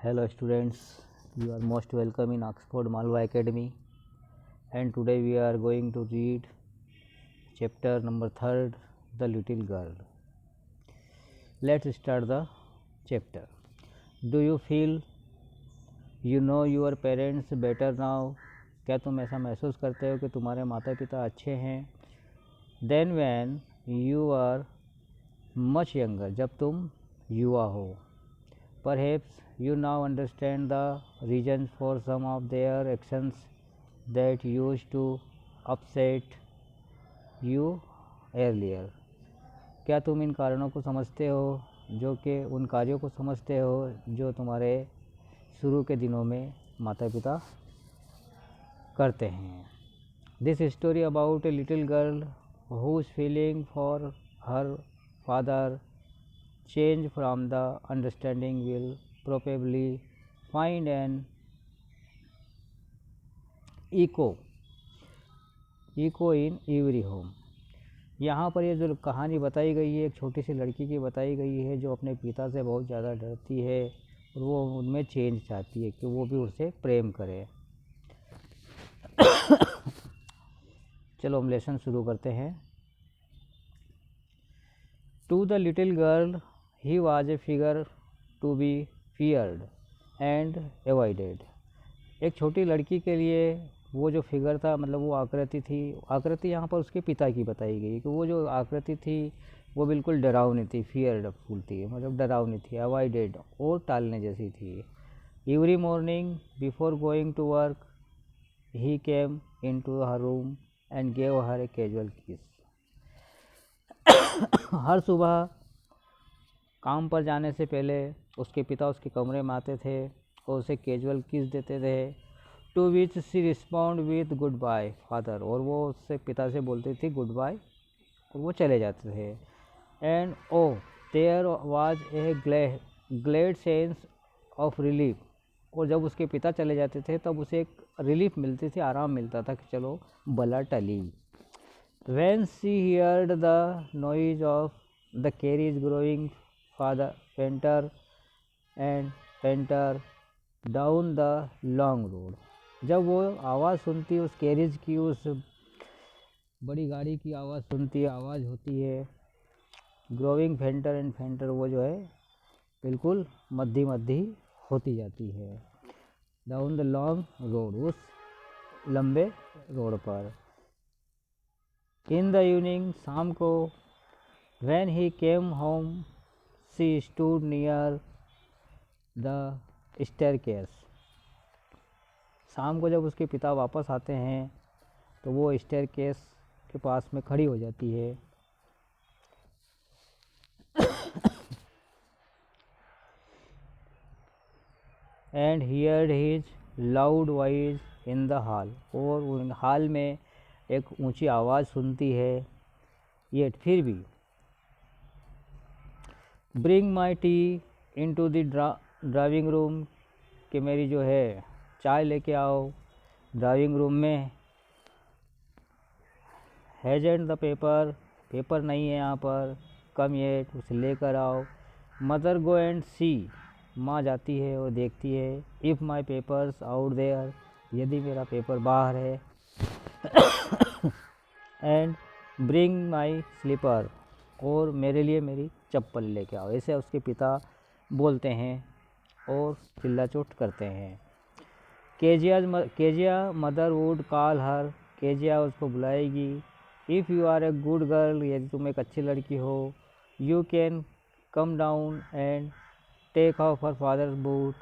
Hello students, you are most welcome in Oxford Malwa Academy, and today we are going to read chapter number 3, The Little Girl. Let's start the chapter. Do you feel you know your parents better now? क्या तुम ऐसा महसूस करते हो कि तुम्हारे माता पिता अच्छे हैं? Then when you are much younger, जब तुम युवा हो. Perhaps you now understand the reasons for some of their actions that used to upset you earlier. क्या तुम इन कारणों को समझते हो जो कि उन कार्यों को समझते हो जो तुम्हारे शुरू के दिनों में माता पिता करते हैं. This story about a little girl whose feeling for her father change from the understanding will probably find an echo in every home. यहाँ पर ये जो कहानी बताई गई है एक छोटी सी लड़की की बताई गई है जो अपने पिता से बहुत ज़्यादा डरती है और वो उनमें चेंज चाहती है कि वो भी उससे प्रेम करे. चलो हम लेसन शुरू करते हैं. To the little girl, he was a figure to be feared and avoided. एक छोटी लड़की के लिए वो जो फिगर था मतलब वो आकृति थी. आकृति यहाँ पर उसके पिता की बताई गई कि वो जो आकृति थी वो बिल्कुल डरावनी थी, फियरफुल थी, मतलब डरावनी थी, अवॉइडेड और टालने जैसी थी. Every morning before going to work he came into her room and gave her a casual kiss. हर सुबह काम पर जाने से पहले उसके पिता उसके कमरे में आते थे और उसे कैजुअल किस देते थे. To which she respond with good bye father, और वो उससे पिता से बोलती थी गुड बाय और वो चले जाते थे. And oh there was a glad sense of relief, और जब उसके पिता चले जाते थे तब उसे एक रिलीफ मिलती थी, आराम मिलता था कि चलो बला टली. When she heard the noise of the carriage growing fainter and fainter down the long road, जब वो आवाज़ सुनती उस कैरिज की, उस बड़ी गाड़ी की आवाज़ सुनती है, आवाज़ होती है ग्रोइंग फेंटर एंड फेंटर, वो जो है बिल्कुल मध्य मध्य होती जाती है. डाउन द लॉन्ग रोड, उस लंबे रोड पर. इन द इवनिंग, शाम को, when he came home she stood near the staircase. शाम को जब उसके पिता वापस आते हैं तो वो स्टेयरकेस के पास में खड़ी हो जाती है. And heard his loud voice in the hall, और हॉल में एक ऊंची आवाज़ सुनती है. येट फिर भी, bring my tea in to the drawing room, कि मेरी जो है चाय लेके आओ ड्राइविंग रूम में. हैजेंट द पेपर, पेपर नहीं है यहाँ पर, कम येट, उसे लेकर आओ. मदर गो एंड सी, माँ जाती है और देखती है. If my papers out there, यदि मेरा पेपर बाहर है. एंड ब्रिंग माई स्लीपर, और मेरे लिए मेरी चप्पल लेके आओ. ऐसे उसके पिता बोलते हैं और चिल्लाचोट करते हैं. Kezia mother would call her, Kezia उसको बुलाएगी. If you are a good girl, यदि तुम एक अच्छी लड़की हो. You can come down and take off her father's boot,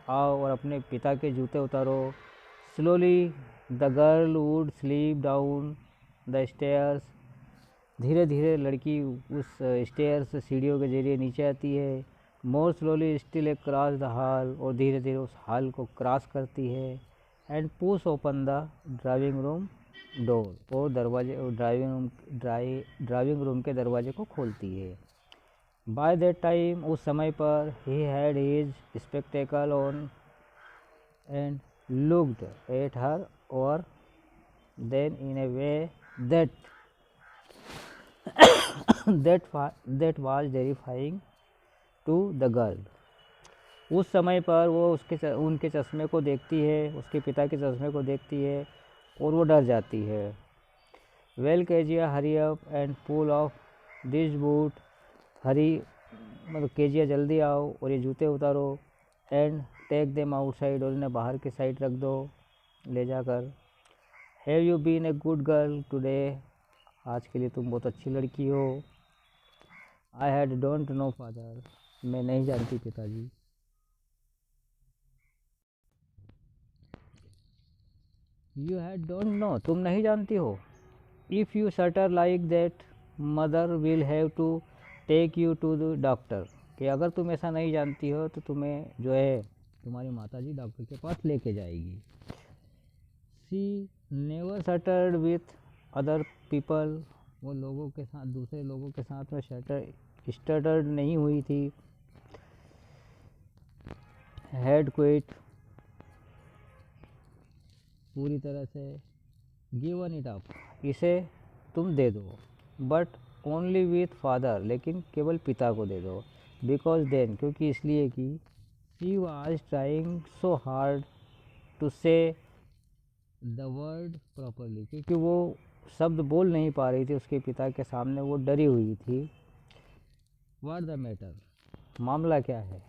आओ और अपने पिता के जूते उतारो. Slowly the girl would slip down the stairs, धीरे धीरे लड़की उस स्टेयर्स सीढ़ियों के जरिए नीचे आती है. मोर slowly still a cross the hall, और धीरे धीरे उस हॉल को क्रॉस करती है. And push open the drawing room door, और दरवाजे ड्राइविंग रूम के दरवाजे को खोलती है. बाय दैट टाइम, उस समय पर, he had his spectacle on and looked at her, और then in a way that that was terrifying to the girl. उस समय पर वो उनके चश्मे को देखती है, उसके पिता के चश्मे को देखती है और वो डर जाती है। Well Kezia hurry up and pull off this boot, hurry मतलब केजिया जल्दी आओ और ये जूते उतारो, एंड टेक देम आउटसाइड और इन्हें बाहर की साइड रख दो ले जाकर। Have you been a good girl today, आज के लिए तुम बहुत अच्छी लड़की हो। I had don't know father, मैं नहीं जानती पिताजी। यू हैड डोंट नो, तुम नहीं जानती हो। If you stutter like that mother will have to take you to the doctor, कि अगर तुम ऐसा नहीं जानती हो तो तुम्हें जो है तुम्हारी माताजी डॉक्टर के पास लेके जाएगी। She never stuttered with other people, वो लोगों के साथ दूसरे लोगों के साथ में स्टटर्ड नहीं हुई थी। हैड क्विट, पूरी तरह से गिवन इट अप, इसे तुम दे दो। बट ओनली विथ फादर, लेकिन केवल पिता को दे दो। बिकॉज देन, क्योंकि इसलिए कि she was trying so hard to say the word properly, क्योंकि वो शब्द बोल नहीं पा रही थी उसके पिता के सामने, वो डरी हुई थी। व्हाट द मैटर, मामला क्या है।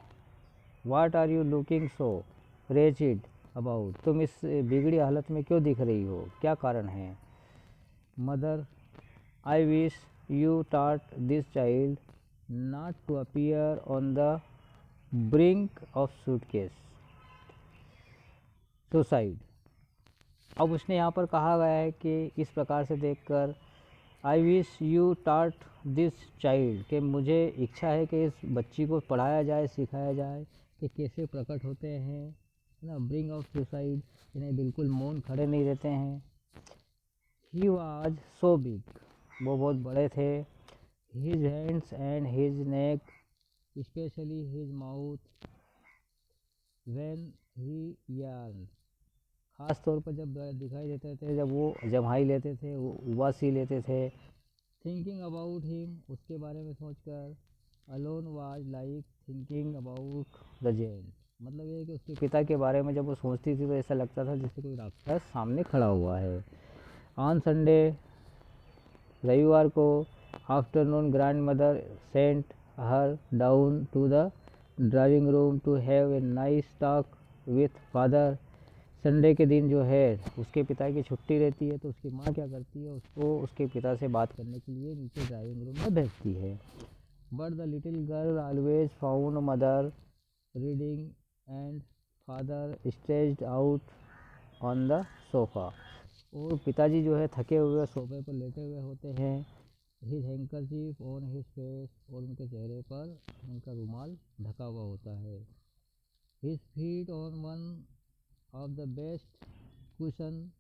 What are you looking so rigid about, तुम इस बिगड़ी हालत में क्यों दिख रही हो, क्या कारण है। Mother, I wish you taught this child not to appear on the brink of suicide. अब उसने यहाँ पर कहा गया है कि इस प्रकार से देखकर, आई wish you taught this child, कि मुझे इच्छा है कि इस बच्ची को पढ़ाया जाए, सिखाया जाए कि कैसे प्रकट होते हैं, है ना, ब्रिंग ऑफ सुसाइड, इन्हें बिल्कुल मौन खड़े नहीं रहते हैं। ही वाज सो बिग, वो बहुत बड़े थे। His hands and his neck, specially his mouth, when he yarn, ख़ास तौर पर जब दिखाई देते थे, जब वो जम्हाई लेते थे, वो उबासी लेते थे। थिंकिंग अबाउट हिम, उसके बारे में सोचकर। Alone was like thinking about the gent, मतलब ये है कि उसके पिता के बारे में जब वो सोचती थी तो ऐसा लगता था जैसे कोई राक्षस सामने खड़ा हुआ है। ऑन संडे, रविवार को, afternoon, grandmother sent her down to the drawing room to have a nice talk with father. Sunday के दिन जो है उसके पिता की छुट्टी रहती है, तो उसकी माँ क्या करती है, उसको उसके पिता से बात करने के लिए नीचे ड्राइविंग रूम में भेजती है। But the little girl always found mother reading and father stretched out on the sofa, और पिताजी जो है थके हुए सोफे पर लेटे हुए होते हैं। His handkerchief on his face, और उनके चेहरे पर उनका रुमाल ढका हुआ होता है। His feet on one of the best cushion,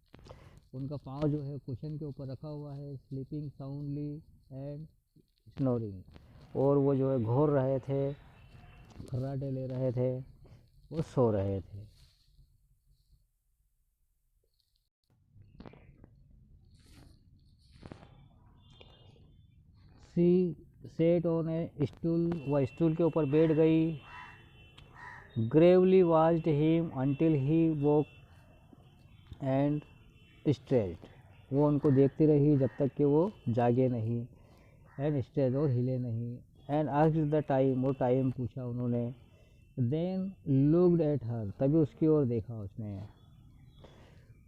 उनका पाँव जो है कुशन के ऊपर रखा हुआ है। स्लीपिंग साउंडली एंड स्नोरिंग, और वो जो है घोर रहे थे, खर्राटे ले रहे थे, वो सो रहे थे। सी सेट ऑन ए स्टूल, वह स्टूल के ऊपर बैठ गई। Gravely watched him until he woke and stretched, वो उनको देखती रही जब तक कि वो जागे नहीं, एंड स्ट्रेच, और हिले नहीं। एंड आस्क्ड द टाइम, वो टाइम पूछा उन्होंने। देन लुक्ड एट हर, तभी उसकी ओर देखा उसने।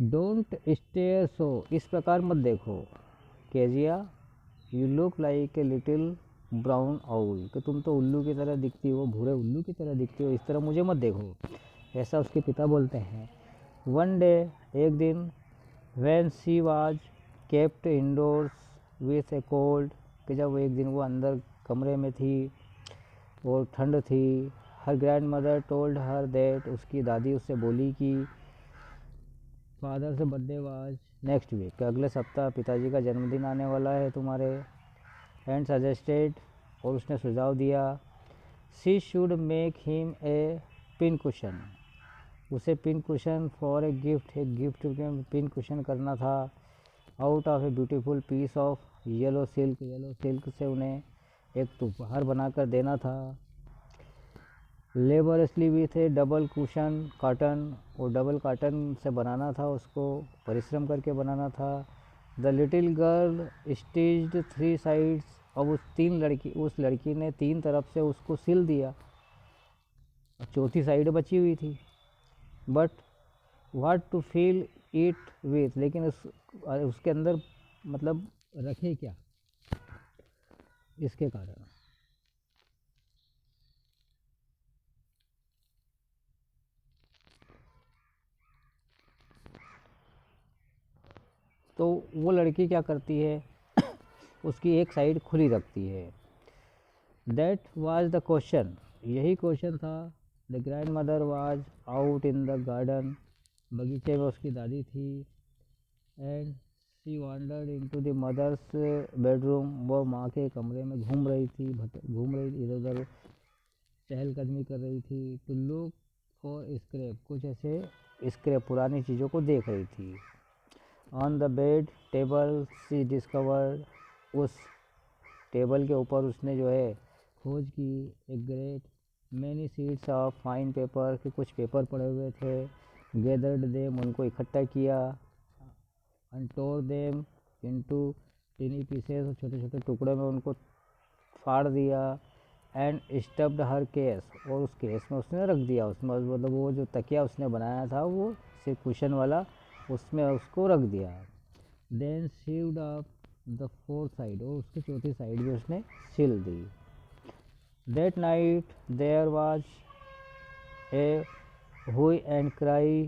डोंट स्टेयर सो, इस प्रकार मत देखो। Kezia, you look like a little brown owl, कि तुम तो उल्लू की तरह दिखती हो, भूरे उल्लू की तरह दिखती हो, इस तरह मुझे मत देखो, ऐसा उसके पिता बोलते हैं। वन डे, एक दिन, when she was kept indoors with a cold, कि जब एक दिन वो अंदर कमरे में थी और ठंड थी। Her grandmother told her that, उसकी दादी उससे बोली कि फादर से बर्थडे वाज नेक्स्ट वीक, अगले सप्ताह पिताजी का जन्मदिन आने वाला है तुम्हारे। एंड सजेस्टेड, और उसने सुझाव दिया, she should make him a pin cushion, उसे pin cushion for a gift, एक गिफ्ट में पिन कुशन करना था। Out of a beautiful piece of yellow silk, yellow silk से उन्हें एक उपहार बनाकर देना था। Laboriously with a double cushion cotton, और डबल काटन से बनाना था उसको, परिश्रम करके बनाना था। The little girl stitched 3 sides, अब उस लड़की ने 3 तरफ से उसको सिल दिया, चौथी साइड बची हुई थी। But what to feel it with, लेकिन उसके अंदर मतलब रखे क्या, इसके कारण। तो वो लड़की क्या करती है, उसकी एक साइड खुली रखती है। दैट वाज द क्वेश्चन, यही क्वेश्चन था। The grandmother was out in the garden, बगीचे में उसकी दादी थी। And she wandered into the mother's bedroom, वो माँ के कमरे में घूम रही थी, इधर उधर चहलकदमी कर रही थी। टू लुक फॉर स्क्रैप, कुछ ऐसे स्क्रैप पुरानी चीज़ों को देख रही थी। On the bed table she discovered, उस टेबल के ऊपर उसने जो है खोज की, एक great many sheets of fine paper, के कुछ पेपर पड़े हुए थे। गैदर्ड देम, उनको इकट्ठा किया। And tore them into tiny pieces, छोटे छोटे टुकड़े में उनको फाड़ दिया। एंड स्टफ्ड हर केस, और उस केस में उसने रख दिया, उसमें मतलब वो जो तकिया उसने बनाया था वो सिर्फ कुशन वाला, उसमें उसको रख दिया। Then sewed up the 4th side, और उसकी चौथी साइड भी उसने सिल दी। That night there was a hue and cry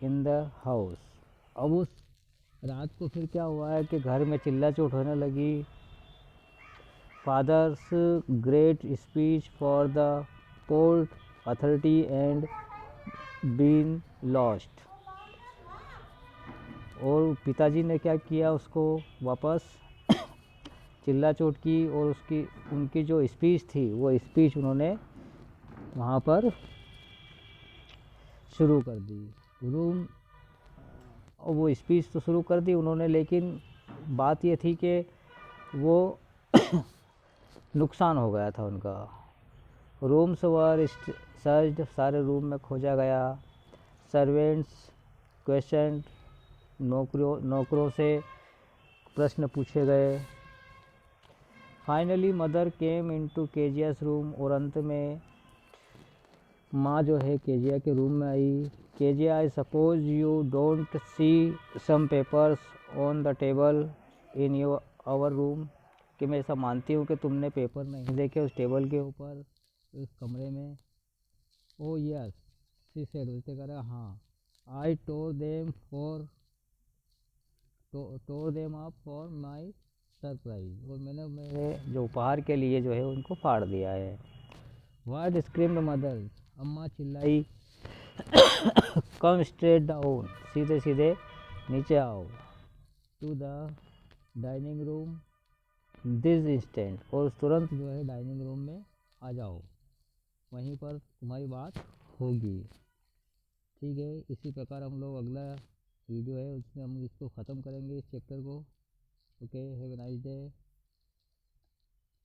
in the house, अब उस रात को फिर क्या हुआ है कि घर में चिल्ला चोट होने लगी। Father's great speech for the port authority and been lost, और पिताजी ने क्या किया, उसको वापस चिल्ला चोट की, और उनकी जो स्पीच थी वो स्पीच उन्होंने वहाँ पर शुरू कर दी। रूम, और वो स्पीच तो शुरू कर दी उन्होंने, लेकिन बात ये थी कि वो नुकसान हो गया था उनका। रूम्स वर सर्च्ड, सारे रूम में खोजा गया। सर्वेंट्स क्वेश्चन, नौकरों से प्रश्न पूछे गए। Finally mother came into Kezia's room, और अंत में माँ जो है केजिया के रूम में आई। Kezia, I suppose you don't see some papers on the table in our room, कि मैं ऐसा मानती हूँ कि तुमने पेपर नहीं देखे उस टेबल के ऊपर इस कमरे में। ओ यस सी सेड, उसने कहा हाँ। I tore them up for my surprise, और मैंने मेरे जो उपहार के लिए जो है उनको फाड़ दिया है। वाट स्क्रीम्ड मदर, अम्मा चिल्लाई। कम स्ट्रेट डाउन, सीधे सीधे नीचे आओ। To the dining room this instant, और तुरंत जो है डाइनिंग रूम में आ जाओ, वहीं पर तुम्हारी बात होगी। ठीक है, इसी प्रकार हम लोग अगला वीडियो है उसमें हम इसको ख़त्म करेंगे, इस चैप्टर को। Okay, have a nice day.